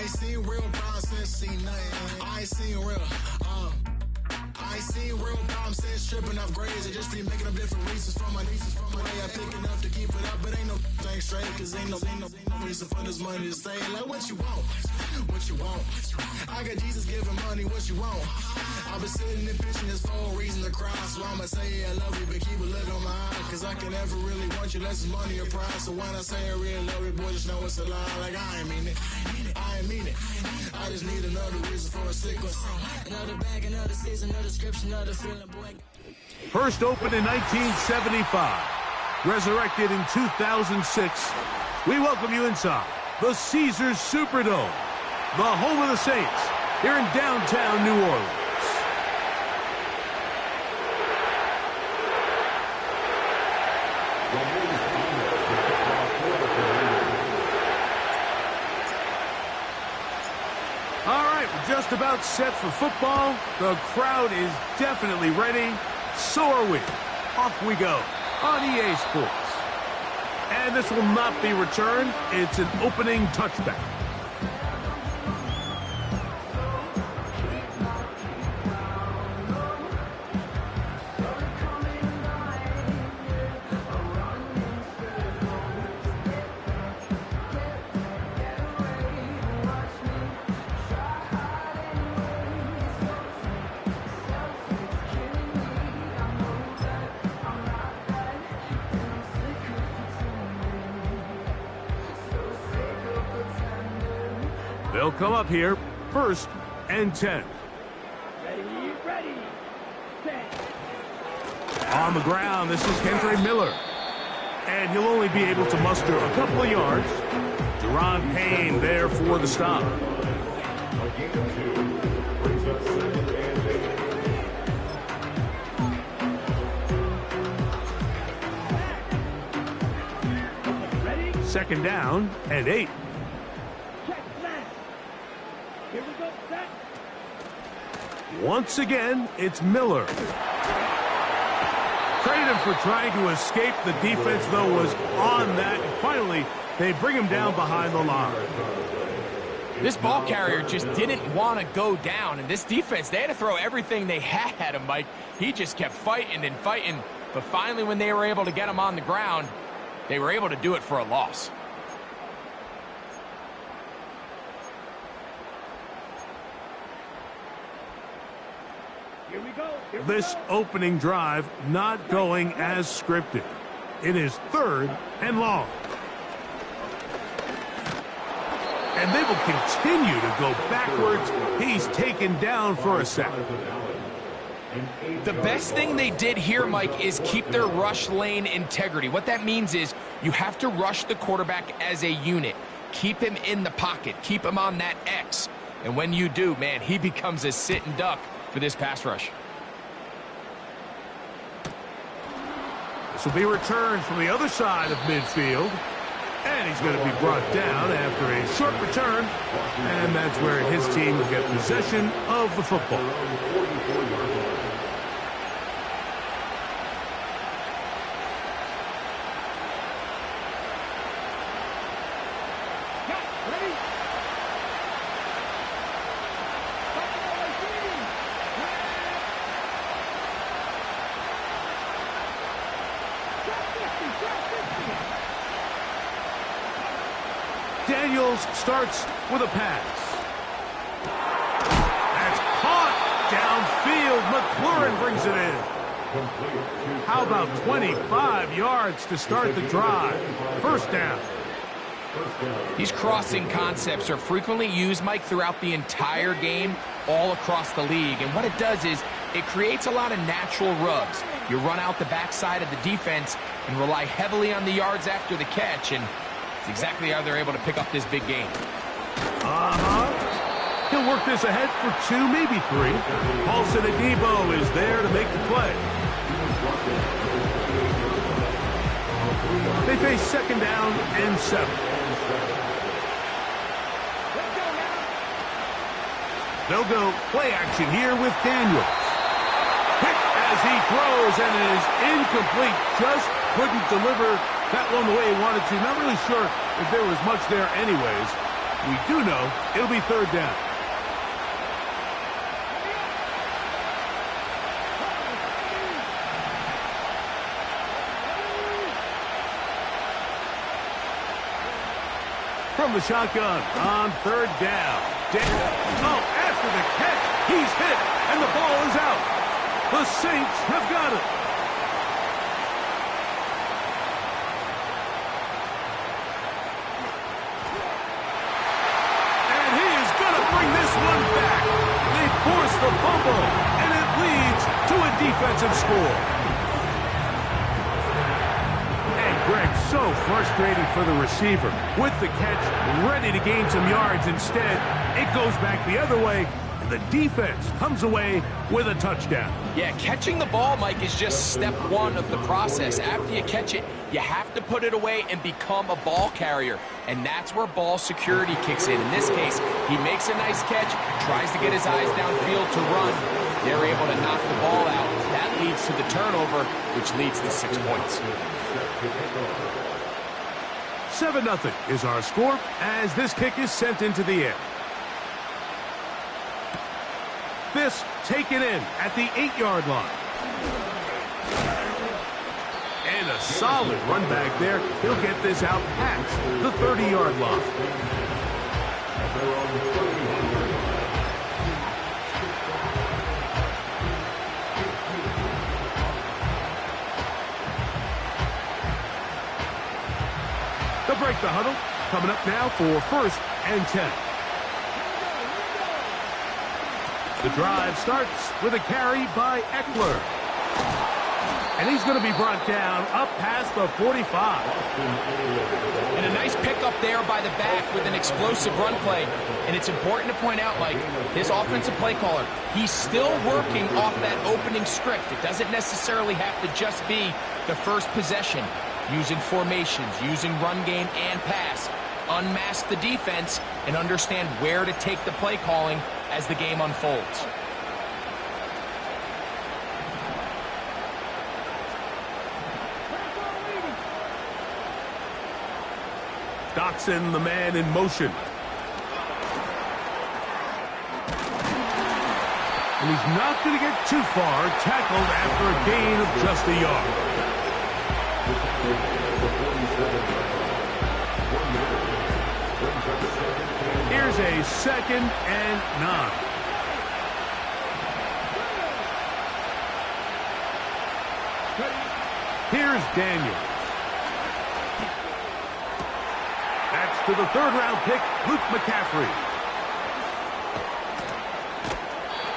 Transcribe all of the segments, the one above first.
ain't seen real problems since seen nothing. I ain't seen real, I ain't seen real problems since tripping off grades. I just be making up different reasons for my nieces. From my way I pick enough to keep it up, but ain't no thing straight. Cause ain't no reason for this money to stay. Like what you want, what you want. I got Jesus giving money, what you want. I've been sitting and pitching this for a reason to cry. So I'ma say yeah, I love you, but keep a look on my eye. Cause I can never really want you unless it's money or pride. So when I say I really love you, boy, just know it's a lie. Like I ain't mean it, I ain't mean it. I just need another reason for a sequence. Another bag, another season, another description, another feeling, boy. First opened in 1975, resurrected in 2006. We welcome you inside the Caesars Superdome, the home of the Saints, here in downtown New Orleans. All right, we're just about set for football. The crowd is definitely ready. So are we. Off we go on EA Sports. And this will not be returned. It's an opening touchback. They'll come up here, 1st and 10. Ready, set. On the ground, this is Kendra Miller. And he'll only be able to muster a couple of yards. Deron Payne there for the stop. Second down and 8. Once again, it's Miller. Credit him for trying to escape. The defense, though, was on that. And finally, they bring him down behind the line. This ball carrier just didn't want to go down. And this defense, they had to throw everything they had at him, Mike. He just kept fighting and fighting. But finally, when they were able to get him on the ground, they were able to do it for a loss. This opening drive not going as scripted. It is 3rd and long. And they will continue to go backwards. He's taken down for a second. The best thing they did here, Mike, is keep their rush lane integrity. What that means is you have to rush the quarterback as a unit. Keep him in the pocket. Keep him on that X. And when you do, man, he becomes a sit and duck for this pass rush. This will be returned from the other side of midfield. And he's going to be brought down after a short return. And that's where his team will get possession of the football. Daniels starts with a pass. That's caught downfield. McLaurin brings it in. How about 25 yards to start the drive? 1st down. These crossing concepts are frequently used, Mike, throughout the entire game, all across the league. And what it does is it creates a lot of natural rubs. You run out the backside of the defense and rely heavily on the yards after the catch, and it's exactly how they're able to pick up this big game. He'll work this ahead for 2, maybe 3. Paulson Adebo is there to make the play. They face 2nd down and 7. They'll go play action here with Daniels. Hit as he throws, and it is incomplete. Just couldn't deliver that one the way he wanted to. Not really sure if there was much there anyways. We do know it'll be third down. From the shotgun on third down. After the catch, he's hit, and the ball is out. The Saints have got it. And he is going to bring this one back. They force the fumble, and it leads to a defensive score. Greg, so frustrating for the receiver. With the catch, ready to gain some yards. Instead, it goes back the other way, and the defense comes away with a touchdown. Yeah, catching the ball, Mike, is just step one of the process. After you catch it, you have to put it away and become a ball carrier, and that's where ball security kicks in. In this case, he makes a nice catch, tries to get his eyes downfield to run. They're able to knock the ball out. That leads to the turnover, which leads to 6 points. 7-0 is our score as this kick is sent into the air. This taken in at the 8-yard line. And a solid run back there. He'll get this out past the 30-yard line. They'll break the huddle. Coming up now for 1st and 10. The drive starts with a carry by Eckler. And he's going to be brought down up past the 45. And a nice pickup there by the back with an explosive run play. And it's important to point out, Mike, this offensive play caller, he's still working off that opening script. It doesn't necessarily have to just be the first possession. Using formations, using run game and pass. Unmask the defense and understand where to take the play calling as the game unfolds. Dotson, the man in motion. And he's not going to get too far. Tackled after a gain of just a yard. Here's a 2nd and 9. Here's Daniels. That's to the 3rd-round pick, Luke McCaffrey.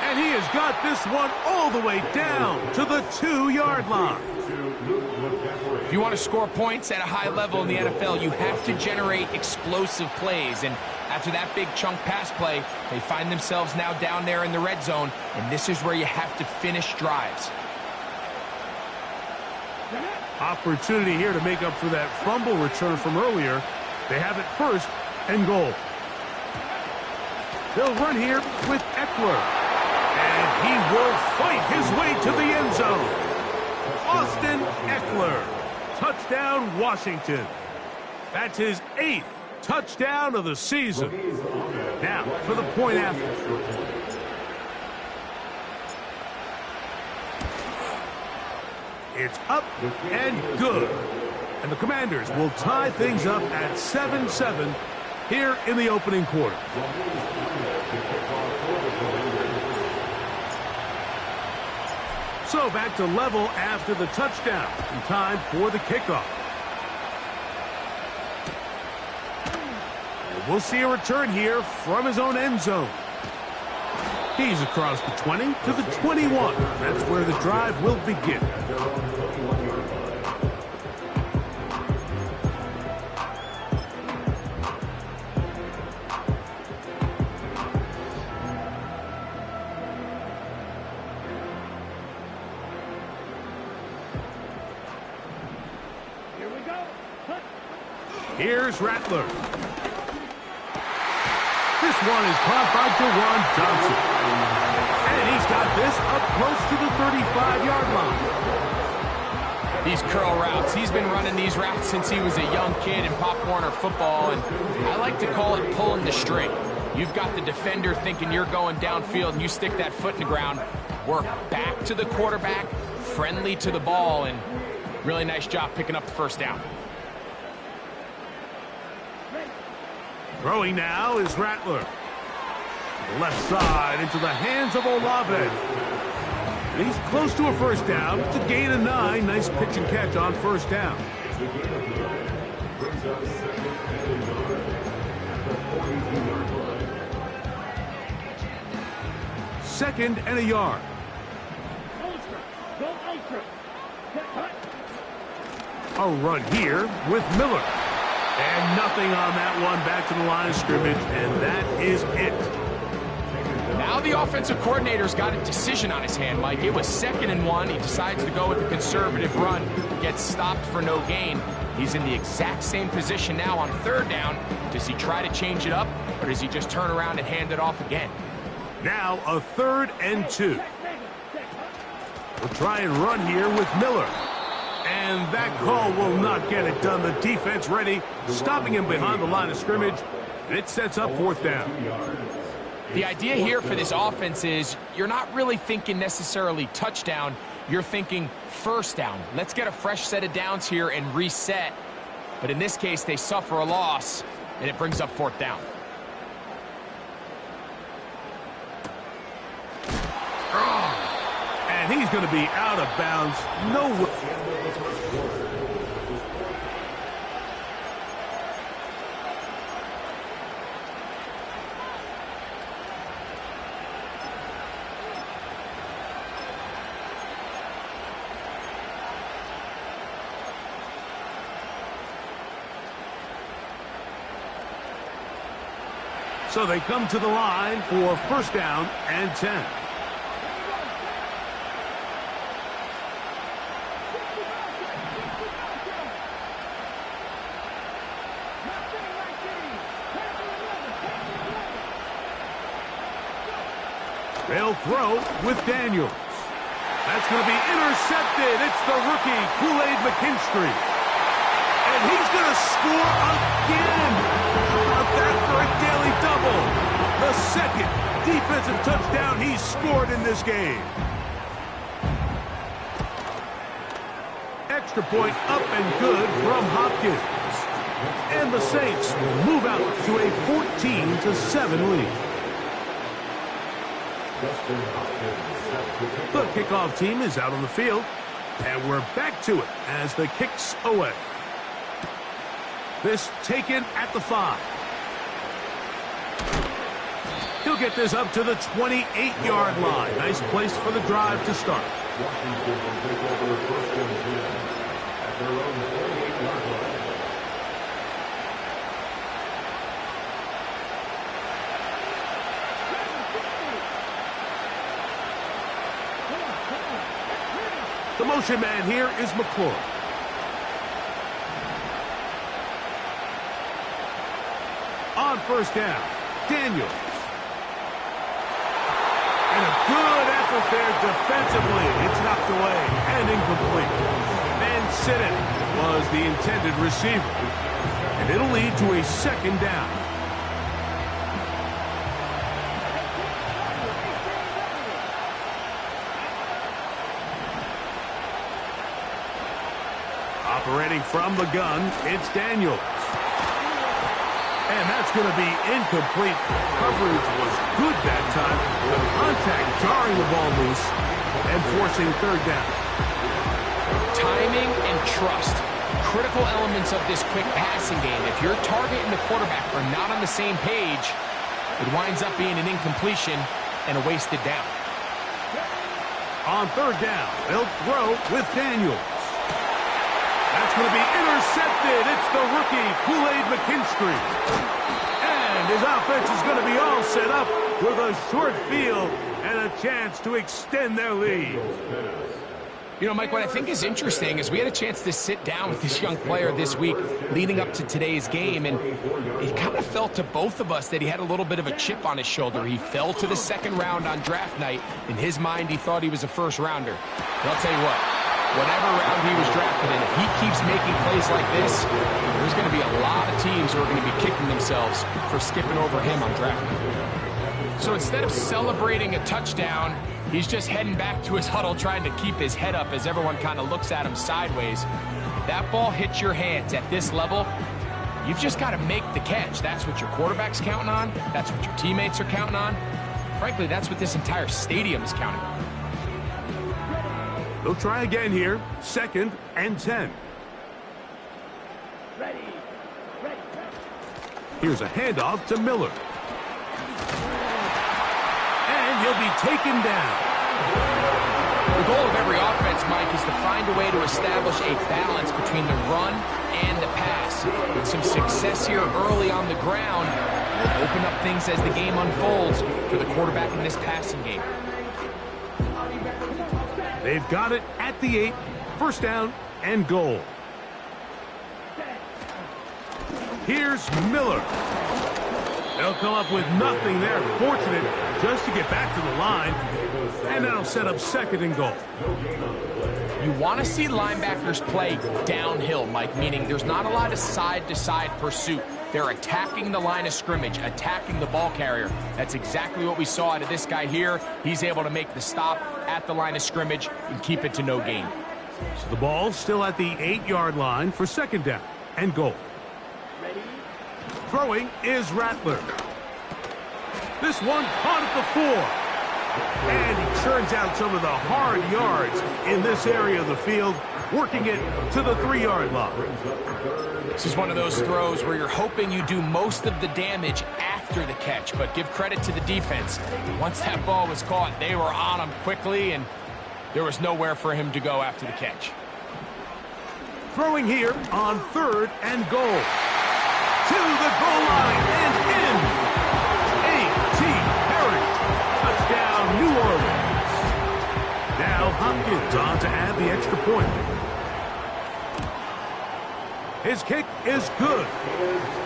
And he has got this one all the way down to the 2-yard line. If you want to score points at a high level in the NFL, you have to generate explosive plays. And after that big chunk pass play, they find themselves now down there in the red zone. And this is where you have to finish drives. Opportunity here to make up for that fumble return from earlier. They have it 1st and goal. They'll run here with Eckler. And he will fight his way to the end zone. Austin Eckler. Touchdown, Washington. That's his 8th touchdown of the season. Now, for the point after. It's up and good. And the Commanders will tie things up at 7-7 here in the opening quarter. So back to level after the touchdown. In time for the kickoff. And we'll see a return here from his own end zone. He's across the 20 to the 21. That's where the drive will begin. Here's Rattler. This one is caught by Dewan Johnson. And he's got this up close to the 35-yard line. These curl routes. He's been running these routes since he was a young kid in Pop Warner football, and I like to call it pulling the string. You've got the defender thinking you're going downfield, and you stick that foot in the ground, work back to the quarterback, friendly to the ball, and really nice job picking up the first down. Throwing now is Rattler. To the left side into the hands of Olave. And he's close to a first down. It's a gain of 9. Nice pitch and catch on first down. Second and a yard. A run here with Miller. And nothing on that one. Back to the line of scrimmage, and that is it. Now the offensive coordinator's got a decision on his hand, Mike. It was 2nd and 1. He decides to go with the conservative run, gets stopped for no gain. He's in the exact same position now on 3rd down. Does he try to change it up, or does he just turn around and hand it off again? Now a 3rd and 2. We'll try and run here with Miller. And that call will not get it done. The defense ready, stopping him behind the line of scrimmage. And it sets up 4th down. The idea here for this offense is you're not really thinking necessarily touchdown. You're thinking first down. Let's get a fresh set of downs here and reset. But in this case, they suffer a loss, and it brings up 4th down. And he's going to be out of bounds. No way. So they come to the line for first down and 10. They'll throw with Daniels. That's going to be intercepted. It's the rookie, Kool-Aid McKinstry. And he's going to score again. How about that for a daily double? The 2nd defensive touchdown he's scored in this game. Extra point up and good from Hopkins. And the Saints will move out to a 14-7 lead. The kickoff team is out on the field, and we're back to it as the kick's away. This taken at the 5. He'll get this up to the 28-yard line. Nice place for the drive to start. The motion man here is McClure. On first down, Daniels. And a good effort there defensively. It's knocked away and incomplete. And Sidden was the intended receiver. And it'll lead to a 2nd down. Operating from the gun, it's Daniels. And that's going to be incomplete. Coverage was good that time. The contact jarring the ball loose and forcing 3rd down. Timing and trust, critical elements of this quick passing game. If your target and the quarterback are not on the same page, it winds up being an incompletion and a wasted down. On 3rd down, they'll throw with Daniels. That's going to be intercepted. It's the rookie, Kool-Aid McKinstry. And his offense is going to be all set up with a short field and a chance to extend their lead. You know, Mike, what I think is interesting is we had a chance to sit down with this young player this week leading up to today's game, and it kind of felt to both of us that he had a little bit of a chip on his shoulder. He fell to the 2nd round on draft night. In his mind, he thought he was a 1st rounder. But I'll tell you what, whatever round he was drafted in, if he keeps making plays like this, there's going to be a lot of teams who are going to be kicking themselves for skipping over him on draft night. So instead of celebrating a touchdown, he's just heading back to his huddle trying to keep his head up as everyone kind of looks at him sideways. If that ball hits your hands at this level, you've just got to make the catch. That's what your quarterback's counting on. That's what your teammates are counting on. Frankly, that's what this entire stadium is counting on. They'll try again here. 2nd and 10. Ready. Here's a handoff to Miller. And he'll be taken down. The goal of every offense, Mike, is to find a way to establish a balance between the run and the pass. With some success here early on the ground, will open up things as the game unfolds for the quarterback in this passing game. They've got it at the 8. 1st down and goal. Here's Miller. They'll come up with nothing there. Fortunate just to get back to the line. And that'll set up 2nd and goal. You want to see linebackers play downhill, Mike, meaning there's not a lot of side-to-side pursuit. They're attacking the line of scrimmage, attacking the ball carrier. That's exactly what we saw out of this guy here. He's able to make the stop at the line of scrimmage and keep it to no gain. So the ball's still at the 8-yard line for 2nd down and goal. Throwing is Rattler. This one caught at the 4. And he churns out some of the hard yards in this area of the field, working it to the 3-yard line. This is one of those throws where you're hoping you do most of the damage after the catch, but give credit to the defense. Once that ball was caught, they were on him quickly, and there was nowhere for him to go after the catch. Throwing here on 3rd and goal. To the goal line and in. A.T. Perry. Touchdown, New Orleans. Now Hopkins on to add the extra point. His kick is good.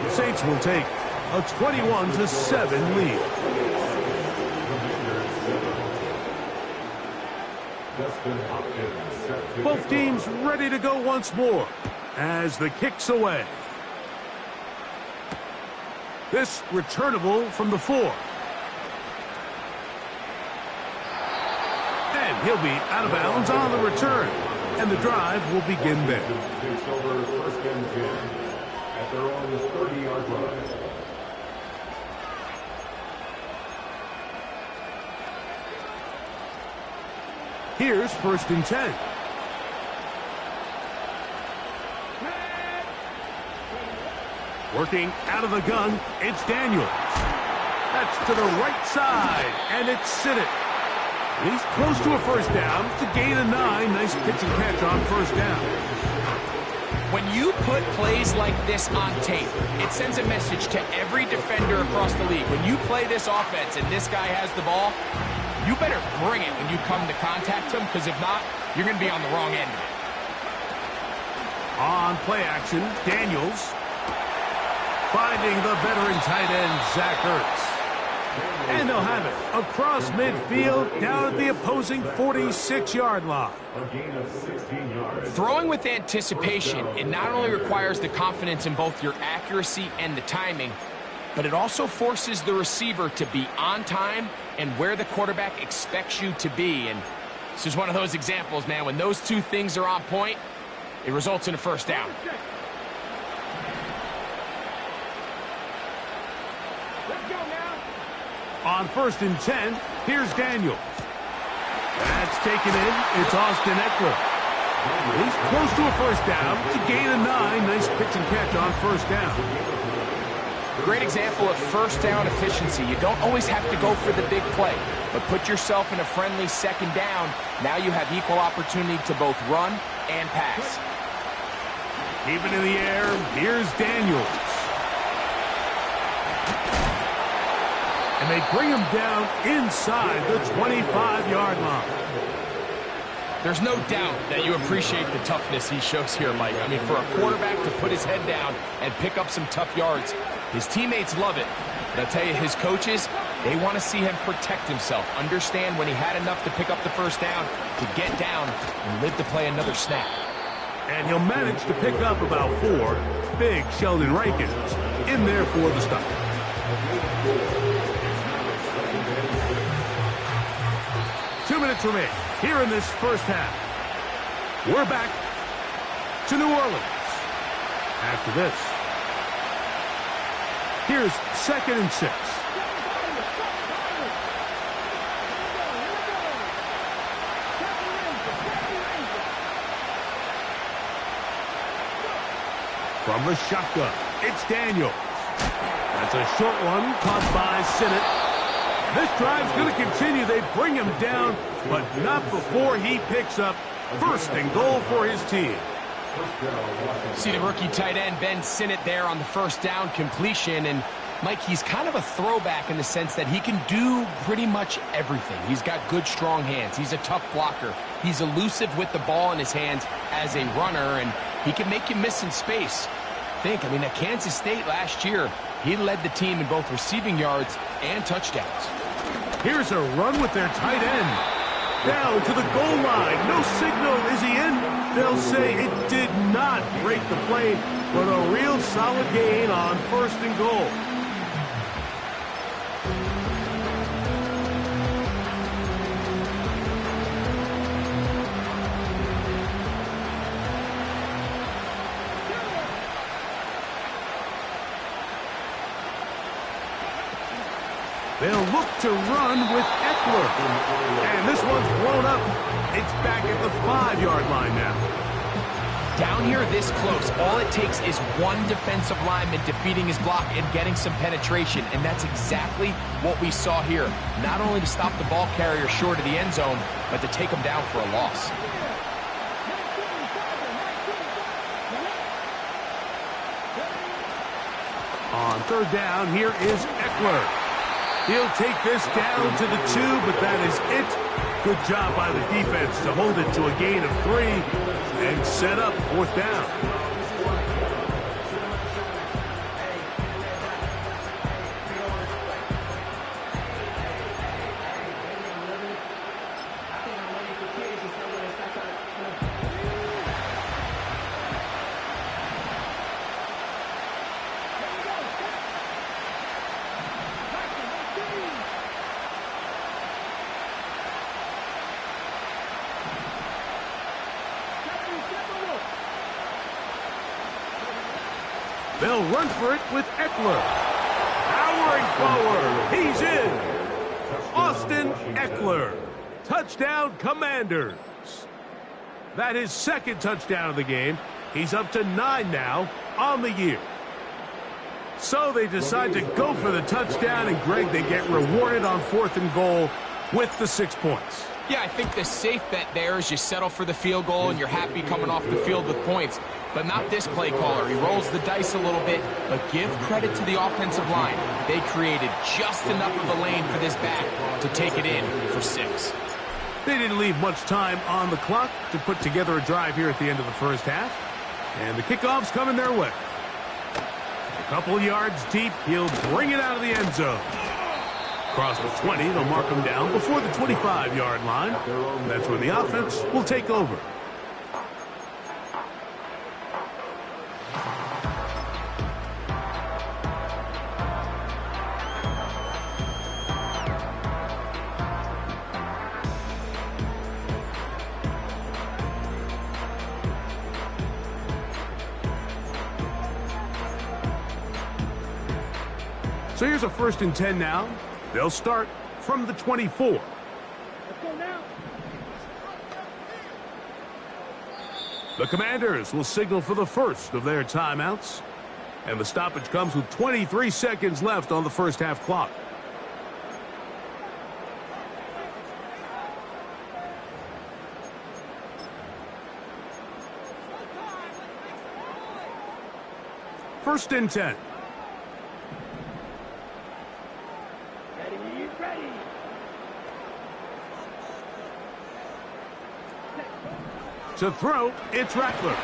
The Saints will take a 21-7 lead. Both teams ready to go once more as the kick's away. This returnable from the 4. And he'll be out of bounds on the return. And the drive will begin there. Takes over 1st and 10 at their own 30-yard line. Here's 1st and 10. Working out of the gun, it's Daniels. That's to the right side, and it's Sinnott. He's close to a 1st down to gain a 9. Nice pitch and catch on 1st down. When you put plays like this on tape, it sends a message to every defender across the league. When you play this offense and this guy has the ball, you better bring it when you come to contact him, because if not, you're going to be on the wrong end of it. On play action, Daniels finding the veteran tight end, Zach Ertz. And they'll have it across midfield down at the opposing 46-yard line. A gain of 16 yards. Throwing with anticipation, it not only requires the confidence in both your accuracy and the timing, but it also forces the receiver to be on time and where the quarterback expects you to be. And this is one of those examples, man. When those two things are on point, it results in a 1st down. On 1st and 10, here's Daniels. That's taken in. It's Austin Eckler. He's close to a 1st down to gain a 9. Nice pitch and catch on 1st down. Great example of 1st down efficiency. You don't always have to go for the big play, but put yourself in a friendly 2nd down. Now you have equal opportunity to both run and pass. Keep it in the air. Here's Daniels. And they bring him down inside the 25-yard line. There's no doubt that you appreciate the toughness he shows here, Mike. I mean, for a quarterback to put his head down and pick up some tough yards, his teammates love it. But I'll tell you, his coaches, They want to see him protect himself, understand when he had enough to pick up the first down, to get down and live to play another snap. And he'll manage to pick up about 4. Big Sheldon Rankins in there for the stop. Two minutes remain here in this first half. We're back to New Orleans. After this, here's 2nd and 6. From the shotgun, it's Daniels. That's a short one, caught by Sinnott. This drive's going to continue. They bring him down, but not before he picks up 1st and goal for his team. See the rookie tight end, Ben Sinnott, there on the 1st down completion. And, Mike, he's kind of a throwback in the sense that he can do pretty much everything. He's got good, strong hands. He's a tough blocker. He's elusive with the ball in his hands as a runner, and he can make you miss in space. I mean, at Kansas State last year, he led the team in both receiving yards and touchdowns. Here's a run with their tight end. Down to the goal line. No signal. Is he in? They'll say it did not break the play, but a real solid gain on 1st and goal. They'll look to run with Eckler. And this one's blown up. It's back at the 5-yard line now. Down here this close, all it takes is one defensive lineman defeating his block and getting some penetration. And that's exactly what we saw here. Not only to stop the ball carrier short of the end zone, but to take him down for a loss. On 3rd down, here is Eckler. He'll take this down to the 2, but that is it. Good job by the defense to hold it to a gain of 3 and set up 4th down. They'll run for it with Eckler. Powering forward. He's in. Austin Eckler. Touchdown, Commanders. That is 2nd touchdown of the game. He's up to 9 now on the year. So they decide to go for the touchdown, and Greg, they get rewarded on 4th and goal with the 6 points. Yeah, I think the safe bet there is you settle for the field goal and you're happy coming off the field with points. But not this play caller. He rolls the dice a little bit, but give credit to the offensive line. They created just enough of a lane for this back to take it in for 6. They didn't leave much time on the clock to put together a drive here at the end of the first half. And the kickoff's coming their way. A couple yards deep, he'll bring it out of the end zone. Across the 20, they'll mark him down before the 25-yard line. That's where the offense will take over. So here's a 1st and 10 now. They'll start from the 24. Let's go now. The Commanders will signal for the first of their timeouts. And the stoppage comes with 23 seconds left on the first half clock. First and 10. Ready. To throw, it's Rattler.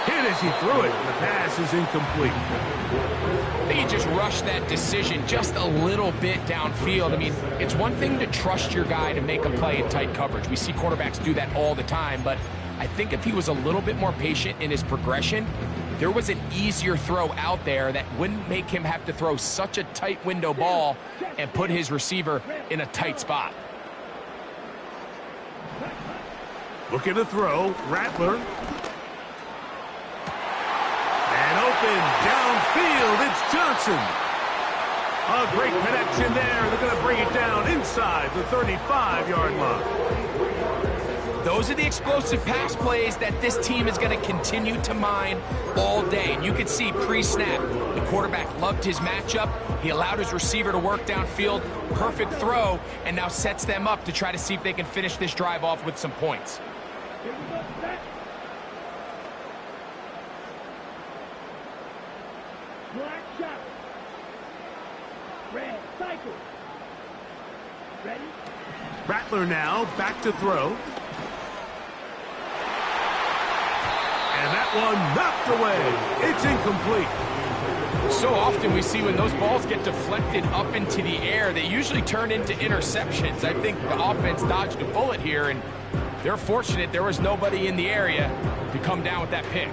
Hit as he threw it. The pass is incomplete. I think he just rushed that decision just a little bit downfield. I mean, it's one thing to trust your guy to make a play in tight coverage. We see quarterbacks do that all the time, but I think if he was a little bit more patient in his progression, there was an easier throw out there that wouldn't make him have to throw such a tight window ball and put his receiver in a tight spot. Looking to throw, Rattler. And open downfield, it's Johnson. A great connection there. They're going to bring it down inside the 35-yard line. Those are the explosive pass plays that this team is going to continue to mine all day. And you can see pre-snap, the quarterback loved his matchup. He allowed his receiver to work downfield. Perfect throw, and now sets them up to try to see if they can finish this drive off with some points. Here we go, set. Black shot. Red, cycle. Ready? Rattler now back to throw. And that one knocked away. It's incomplete. So often we see when those balls get deflected up into the air, they usually turn into interceptions. I think the offense dodged a bullet here, and they're fortunate there was nobody in the area to come down with that pick.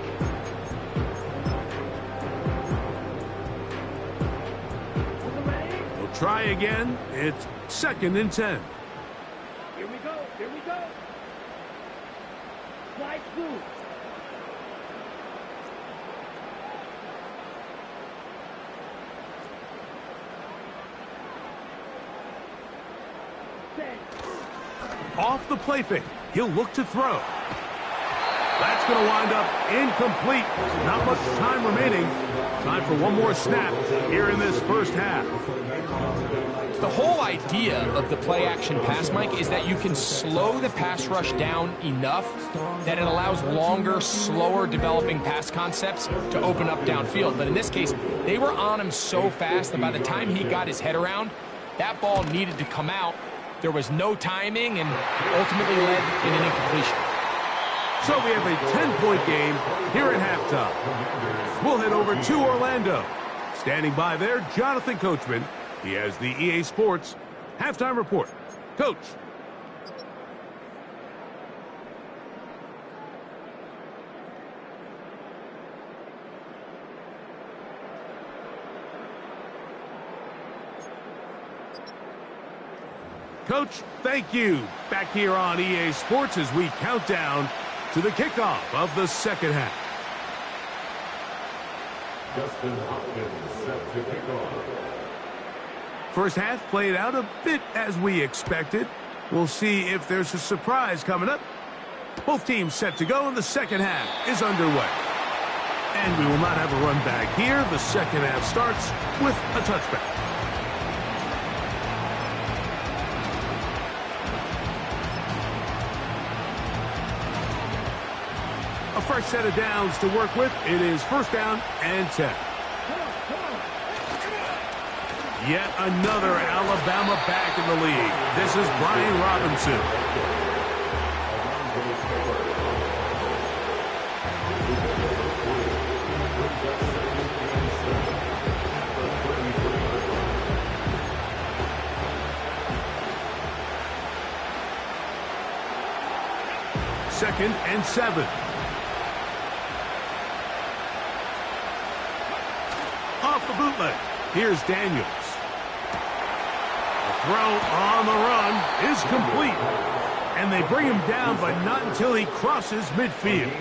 We'll try again. It's 2nd and 10. Here we go, here we go. Slide through. Off the play fake. He'll look to throw. That's going to wind up incomplete. Not much time remaining. Time for one more snap here in this first half. The whole idea of the play-action pass, Mike, is that you can slow the pass rush down enough that it allows longer, slower developing pass concepts to open up downfield. But in this case, they were on him so fast that by the time he got his head around, that ball needed to come out. There was no timing and ultimately led in an incompletion. So we have a 10-point game here at halftime. We'll head over to Orlando. Standing by there, Jonathan Coachman. He has the EA Sports halftime report. Coach. Coach, thank you. Back here on EA Sports as we count down to the kickoff of the second half. Justin Hopkins set to kick off. First half played out a bit as we expected. We'll see if there's a surprise coming up. Both teams set to go, and the second half is underway. And we will not have a run back here. The second half starts with a touchback. A fresh set of downs to work with. It is 1st down and 10. Yet another Alabama back in the league. This is Brian Robinson. Second and 7. Off the bootleg. Here's Daniels. The throw on the run is complete. And they bring him down, but not until he crosses midfield.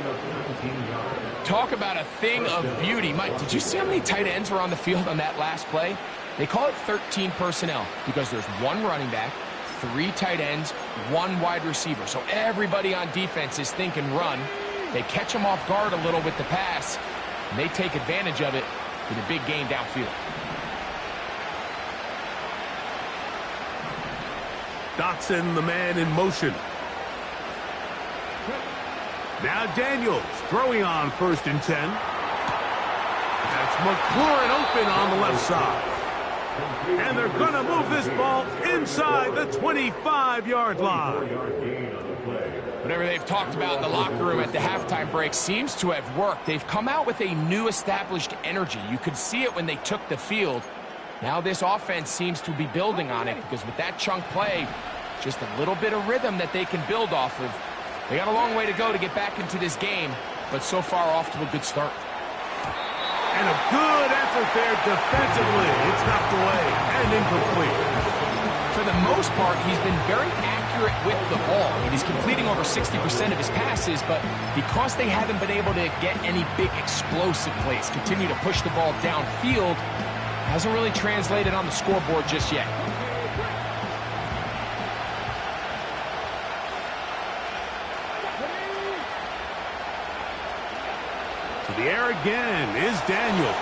Talk about a thing of beauty. Mike, did you see how many tight ends were on the field on that last play? They call it 13 personnel because there's one running back, 3 tight ends, 1 wide receiver. So everybody on defense is thinking run. They catch him off guard a little with the pass, and they take advantage of it with a big gain downfield. Dotson, the man in motion. Now Daniels throwing on 1st and 10. That's McLaurin open on the left side. And they're going to move this ball inside the 25-yard line. Whatever they've talked about in the locker room at the halftime break seems to have worked. They've come out with a new established energy. You could see it when they took the field. Now this offense seems to be building on it because with that chunk play, just a little bit of rhythm that they can build off of. They got a long way to go to get back into this game, but so far off to a good start. And a good effort there defensively. It's knocked away and incomplete. For the most part, he's been very accurate with the ball. I mean, he's completing over 60% of his passes, but because they haven't been able to get any big explosive plays, continue to push the ball downfield, hasn't really translated on the scoreboard just yet. To the air again is Daniels.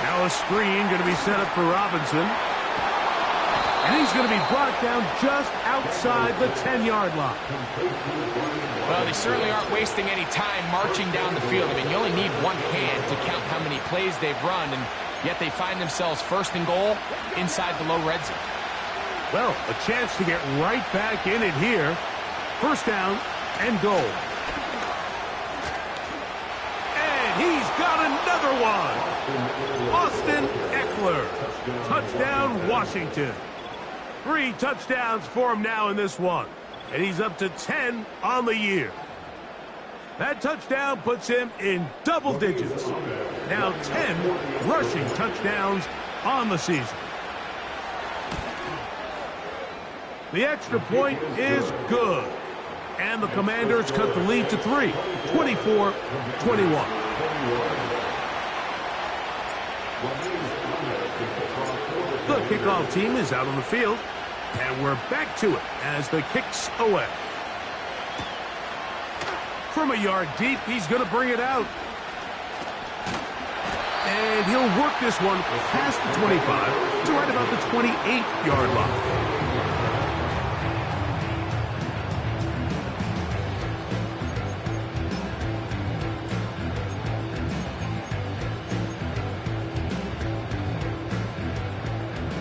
Now a screen going to be set up for Robinson. And he's going to be brought down just outside the 10-yard line. Well, they certainly aren't wasting any time marching down the field. I mean, you only need one hand to count how many plays they've run, and yet they find themselves first and goal inside the low red zone. Well, a chance to get right back in it here. First down and goal. And he's got another one. Austin Eckler. Touchdown, Washington. 3 touchdowns for him now in this one. And he's up to 10 on the year. That touchdown puts him in double digits. Now 10 rushing touchdowns on the season. The extra point is good. And the Commanders cut the lead to 3, 24-21. The kickoff team is out on the field, and we're back to it as the kick's away. From a yard deep, he's going to bring it out. And he'll work this one past the 25 to right about the 28-yard line.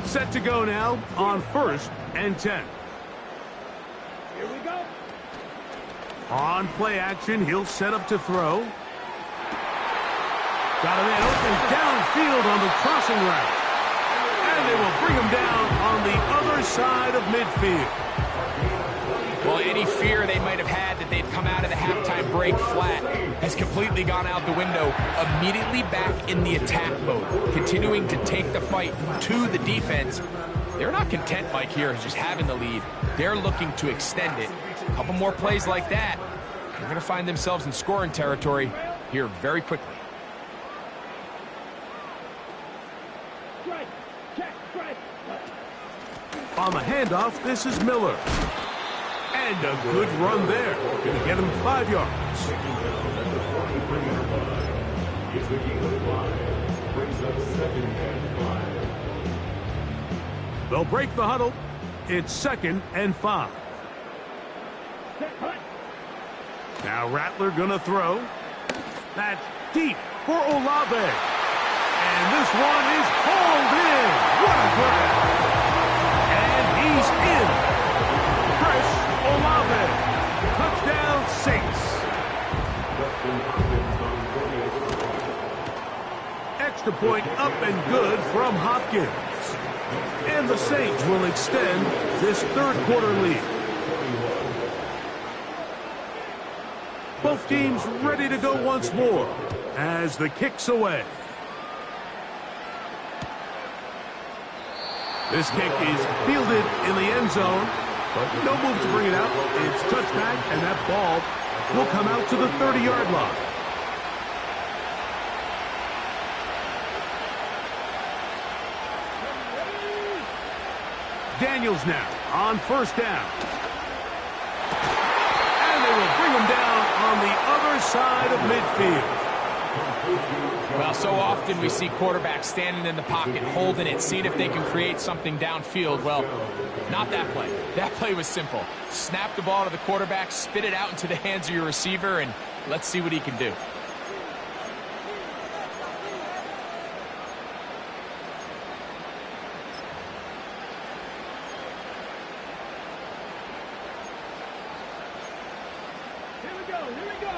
Set to go now on 1st and 10. Here we go. On play action, he'll set up to throw. Got a man open downfield on the crossing route. And they will bring him down on the other side of midfield. Well, any fear they might have had that they'd come out of the halftime break flat has completely gone out the window. Immediately back in the attack mode, continuing to take the fight to the defense. They're not content, Mike, here, just having the lead. They're looking to extend it. A couple more plays like that, they're going to find themselves in scoring territory here very quickly. Strike. Check. Strike. On the handoff, this is Miller. And a good run there. Going to get him 5 yards. They'll break the huddle. It's 2nd and 5. Now Rattler going to throw. That's deep for Olave. And this one is hauled in. What a grab. And he's in. Chris Olave. Touchdown, Saints. Extra point up and good from Hopkins. And the Saints will extend this 3rd quarter lead. Both teams ready to go once more as the kick's away. This kick is fielded in the end zone, but no move to bring it out. It's touchback, and that ball will come out to the 30-yard line. Daniels now on 1st down. And they will bring him down on the other side of midfield. Well, so often we see quarterbacks standing in the pocket, holding it, seeing if they can create something downfield. Well, not that play. That play was simple. Snap the ball to the quarterback, spit it out into the hands of your receiver, and let's see what he can do. go. Here we go.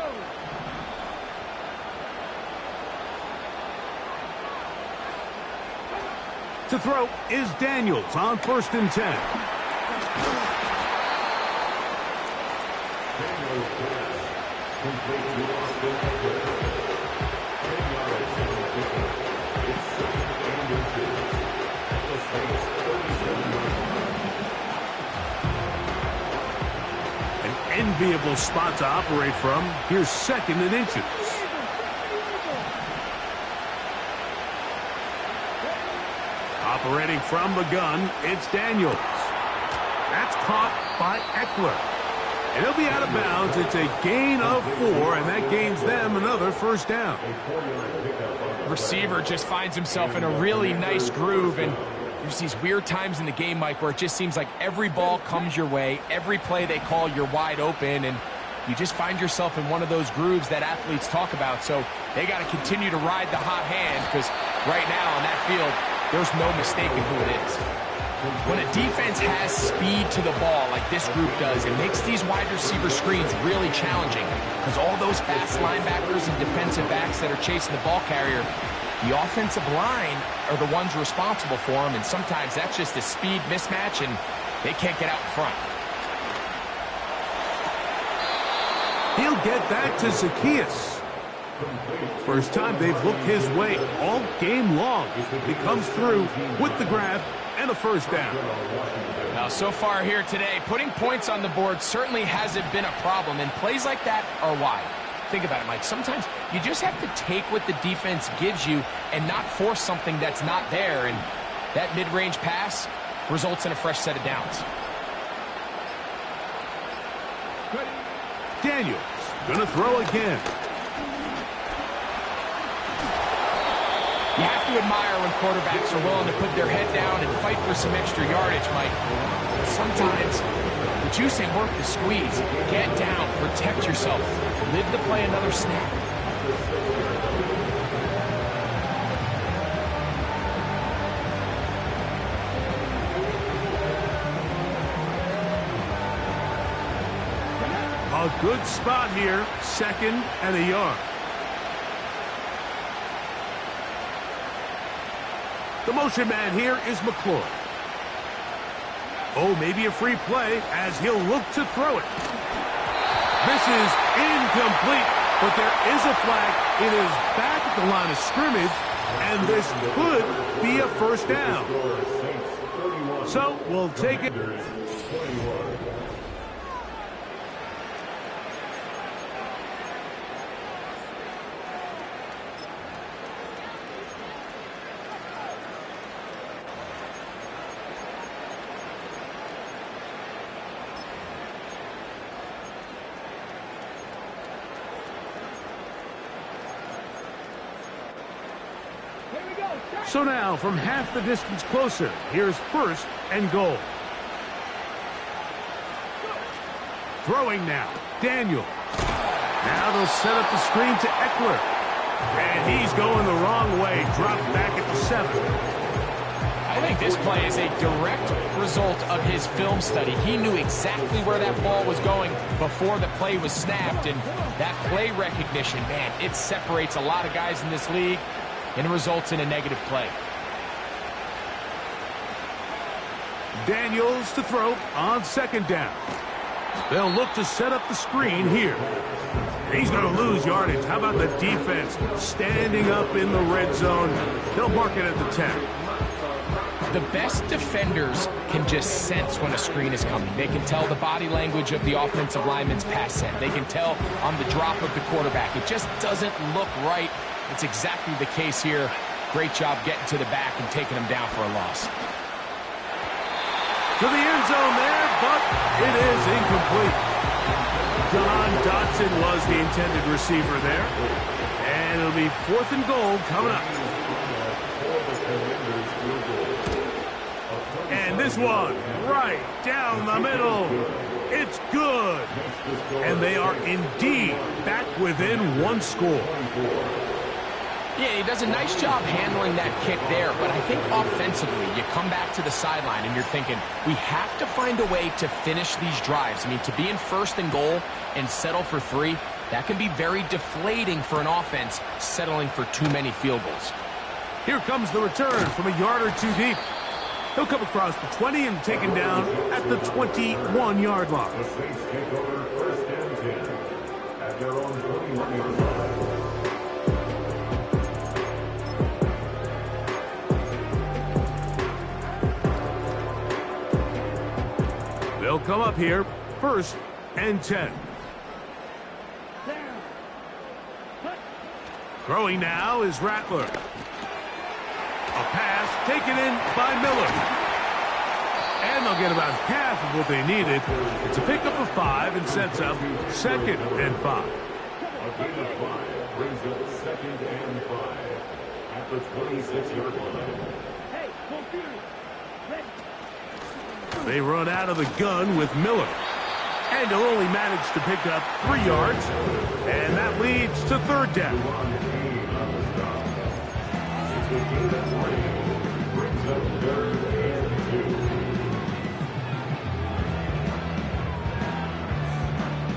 To throw is Daniels on 1st and 10. Daniels pass complete to Austin Eckler. 10 yards on the pickup. It's 2nd and 2. At the Saints' 37-yard line. An enviable spot to operate from. Here's 2nd and inches. Operating from the gun, it's Daniels. That's caught by Eckler. And he'll be out of bounds. It's a gain of 4, and that gains them another 1st down. Receiver just finds himself in a really nice groove, and there's these weird times in the game, Mike, where it just seems like every ball comes your way, every play they call, you're wide open, and you just find yourself in one of those grooves that athletes talk about. So they got to continue to ride the hot hand, because right now on that field, there's no mistaking who it is. When a defense has speed to the ball like this group does, it makes these wide receiver screens really challenging, because all those fast linebackers and defensive backs that are chasing the ball carrier, the offensive line are the ones responsible for them, and sometimes that's just a speed mismatch, and they can't get out in front. He'll get that to Zacchaeus. First time they've looked his way all game long. He comes through with the grab and a 1st down. Now, so far here today, putting points on the board certainly hasn't been a problem, and plays like that are why. Think about it, Mike. Sometimes you just have to take what the defense gives you and not force something that's not there, and that mid-range pass results in a fresh set of downs. Daniels gonna throw again. You have to admire when quarterbacks are willing to put their head down and fight for some extra yardage, Mike. Sometimes the juice ain't worth the squeeze. Get down, protect yourself, live to play another snap. A good spot here, 2nd and a yard. The motion man here is McClure. Oh, maybe a free play as he'll look to throw it. This is incomplete, but there is a flag. It is back at the line of scrimmage, and this could be a 1st down. So we'll take it. So now, from half the distance closer, here's 1st and goal. Throwing now, Daniels. Now they'll set up the screen to Eckler. And he's going the wrong way, dropped back at the 7. I think this play is a direct result of his film study. He knew exactly where that ball was going before the play was snapped, and that play recognition, man, it separates a lot of guys in this league, and it results in a negative play. Daniels to throw on 2nd down. They'll look to set up the screen here. And he's going to lose yardage. How about the defense standing up in the red zone? They'll mark it at the 10. The best defenders can just sense when a screen is coming. They can tell the body language of the offensive lineman's pass set. They can tell on the drop of the quarterback. It just doesn't look right. It's exactly the case here. Great job getting to the back and taking him down for a loss. To the end zone there, but it is incomplete. Don Dotson was the intended receiver there. And it'll be 4th and goal coming up. And this one, right down the middle. It's good. And they are indeed back within 1 score. Yeah, he does a nice job handling that kick there, but I think offensively, you come back to the sideline and you're thinking, we have to find a way to finish these drives. I mean, to be in first and goal and settle for 3, that can be very deflating for an offense settling for too many field goals. Here comes the return from a yard or 2 deep. He'll come across the 20 and taken down at the 21-yard line. The Saints take over first and 10 at their own 21-yard line. They'll come up here, first and 10. Throwing now is Rattler. A pass taken in by Miller. And they'll get about half of what they needed. It's a pickup of 5 and sets up second and 5. A gain of 5 brings up second and 5 at the 26-yard line. Hey, computer. Ready. They run out of the gun with Miller. And he'll only manage to pick up 3 yards. And that leads to third down. It's a gain of 3. Brings up third and 2.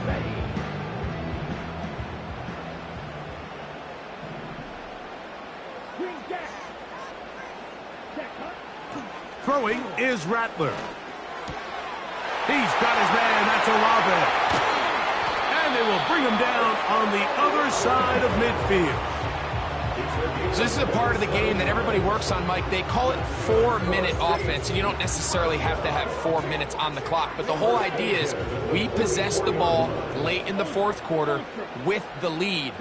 Ready. Green jack. Jack, huh? Throwing is Rattler. He's got his man. That's Olave. And they will bring him down on the other side of midfield. So this is a part of the game that everybody works on, Mike. They call it 4-minute offense, and you don't necessarily have to have 4 minutes on the clock. But the whole idea is we possess the ball late in the fourth quarter with the lead.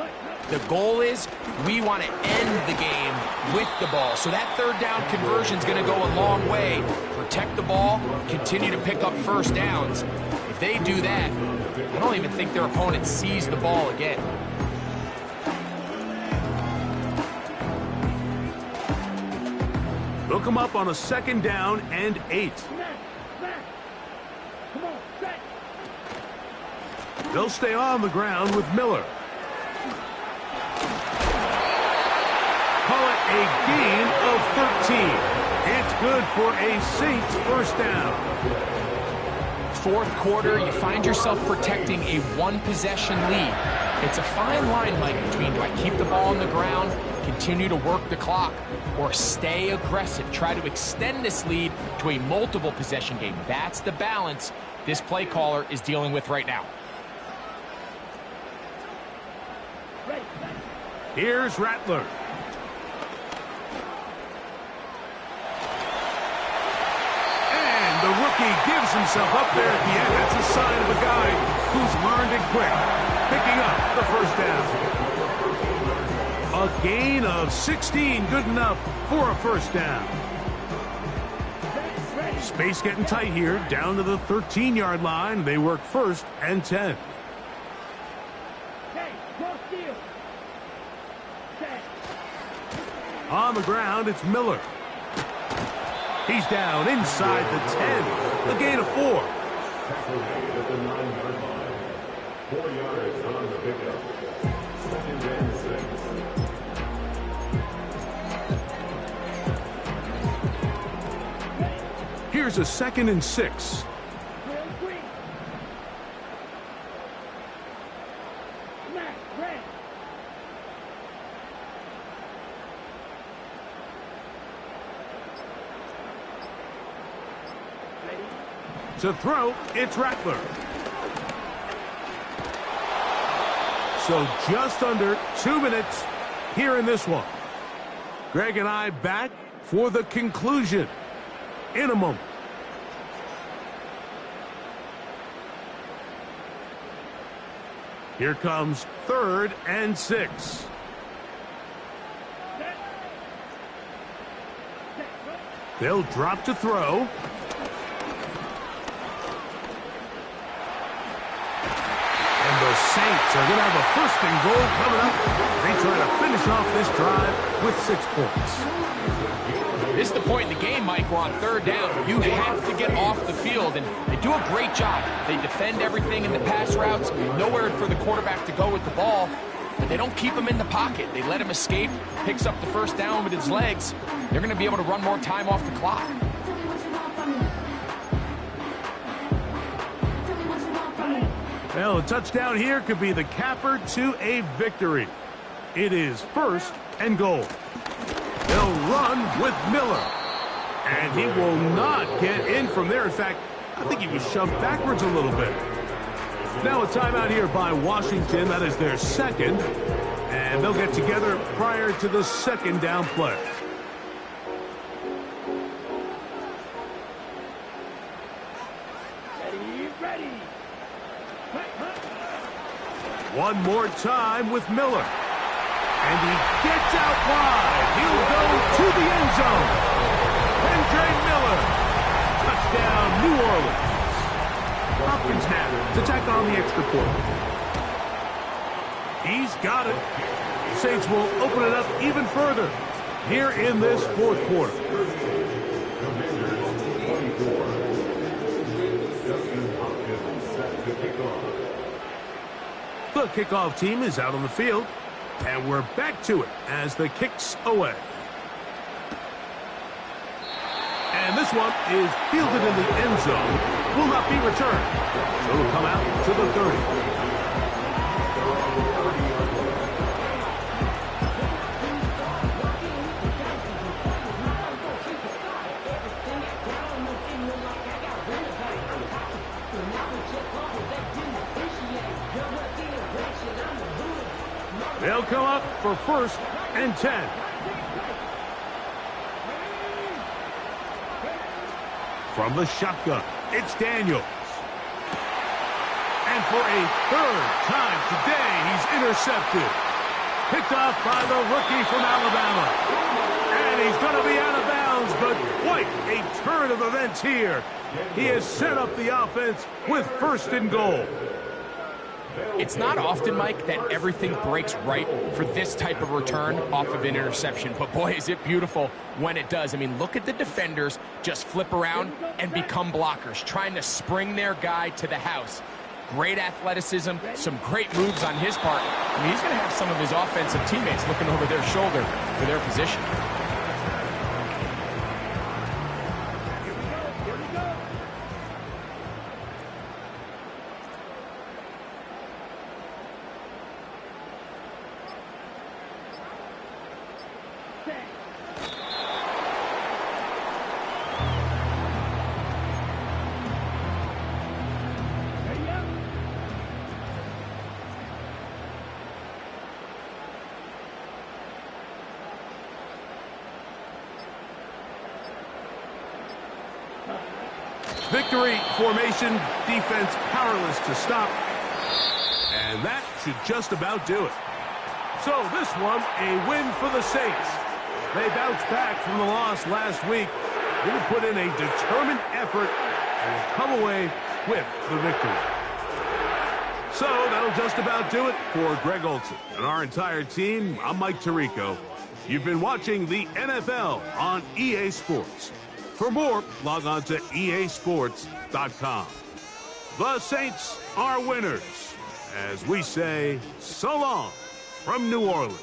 The goal is we want to end the game with the ball. So that third down conversion is going to go a long way. Protect the ball, continue to pick up first downs. If they do that, I don't even think their opponent sees the ball again. They'll come up on a second down and 8. Come on, set. They'll stay on the ground with Miller. Call it a gain of 13. It's good for a Saints first down. Fourth quarter, you find yourself protecting a one-possession lead. It's a fine line, Mike, between do I keep the ball on the ground, continue to work the clock, or stay aggressive, try to extend this lead to a multiple possession game. That's the balance this play caller is dealing with right now. Ready. Here's Rattler. The rookie gives himself up there at the end. That's a sign of a guy who's learned it quick, picking up the first down. A gain of 16, good enough for a first down. Space getting tight here, down to the 13-yard line. They work first and 10. Hey, cross field. Set. On the ground, it's Miller. He's down inside the 10. A gain of 4. At the 9-yard line. 4 yards on the pickup. Second and 6. Here's a second and 6. Green. Smack, red. To throw, it's Rattler. So just under 2 minutes here in this one. Greg and I back for the conclusion in a moment. Here comes third and 6. They'll drop to throw. The Saints are going to have a first and goal coming up. They try to finish off this drive with 6 points. This is the point in the game, Mike, where on third down, you have to get off the field, and they do a great job. They defend everything in the pass routes, nowhere for the quarterback to go with the ball. but they don't keep him in the pocket. They let him escape, picks up the first down with his legs. They're going to be able to run more time off the clock. Well, a touchdown here could be the capper to a victory. It is 1st and goal. They'll run with Miller. And he will not get in from there. In fact, I think he was shoved backwards a little bit. Now a timeout here by Washington. That is their second. And they'll get together prior to the second down play. Ready. One more time with Miller. And he gets out wide. He'll go to the end zone. Andre Miller. Touchdown, New Orleans. Hopkins now to tack on the extra point. He's got it. The Saints will open it up even further here in this fourth quarter. The kickoff team is out on the field, and we're back to it as the kick's away. And this one is fielded in the end zone, will not be returned. So it'll come out to the 30. They'll come up for 1st and 10. From the shotgun, it's Daniels. And for a 3rd time today, he's intercepted. Picked off by the rookie from Alabama. And he's going to be out of bounds, but quite a turn of events here. He has set up the offense with 1st and goal. It's not often, Mike, that everything breaks right for this type of return off of an interception. But, boy, is it beautiful when it does. I mean, look at the defenders just flip around and become blockers, trying to spring their guy to the house. Great athleticism, some great moves on his part. I mean, he's going to have some of his offensive teammates looking over their shoulder for their position. Victory formation, defense powerless to stop. And that should just about do it. So this one, a win for the Saints. They bounced back from the loss last week. They will put in a determined effort and will come away with the victory. So that'll just about do it for Greg Olson and our entire team. I'm Mike Tirico. You've been watching the NFL on EA Sports. For more, log on to easports.com. The Saints are winners, as we say so long from New Orleans.